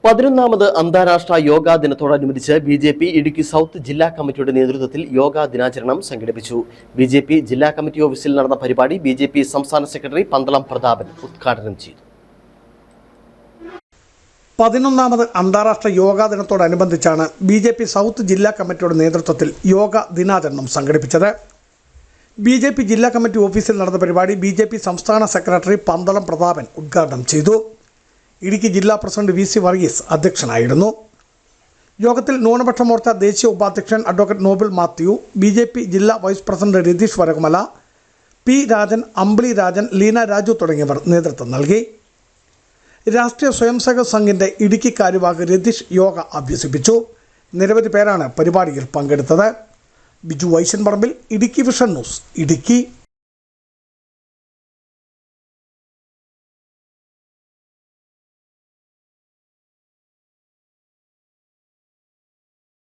11ാമത് അന്താരാഷ്ട്ര യോഗാ ദിനത്തോടനുബന്ധിച്ച് BJP Idukki south ജില്ലാ കമ്മിറ്റിയുടെ നേതൃത്വത്തിൽ യോഗാ ദിനാചരണം സംഘടിപ്പിച്ചു. ബിജെപി ജില്ലാ കമ്മിറ്റി ഓഫീസിൽ നടന്ന പരിപാടി ബിജെപി സംസ്ഥാന സെക്രട്ടറി പന്തളം പ്രതാപൻ ഉദ്ഘാടനം ചെയ്തു. 11ാമത് അന്താരാഷ്ട്ര യോഗാ ദിനത്തോടനുബന്ധിച്ചാണ് ബിജെപി സൗത്ത് ജില്ലാ കമ്മിറ്റിയുടെ നേതൃത്വത്തിൽ യോഗ ദിനാചരണം സംഘടിപ്പിച്ചത്. ബിജെപി ജില്ലാ കമ്മിറ്റി ഓഫീസിൽ നടന്ന പരിപാടി ബിജെപി സംസ്ഥാന സെക്രട്ടറി പന്തളം പ്രതാപൻ ഉദ്ഘാടനം ചെയ്തു. ഇടുക്കി ജില്ലാ പ്രസിഡന്റ് വി സി വർഗീസ് അധ്യക്ഷനായിരുന്നു. യോഗത്തിൽ ന്യൂനപക്ഷ മോർച്ച ദേശീയ ഉപാധ്യക്ഷൻ അഡ്വക്കേറ്റ് നോബിൾ മാത്യു, ബിജെപി ജില്ലാ vice president Ratheesh Varakumala, P Rajan, Ambili Rajan, Leena Raju തുടങ്ങിയവർ നേതൃത്വം നൽകി. രാഷ്ട്രീയ സ്വയംസേവക സംഘിന്റെ ഇടുക്കി കാര്യവാഹ് രതീഷ് യോഗ അഭ്യസിപ്പിച്ചു. നിരവധി പേരാണ് പരിപാടിയിൽ പങ്കെടുത്തത്. ബിജു വൈശൻ പറമ്പിൽ, ഇടുക്കി വിഷൻ ന്യൂസ്, ഇടുക്കി.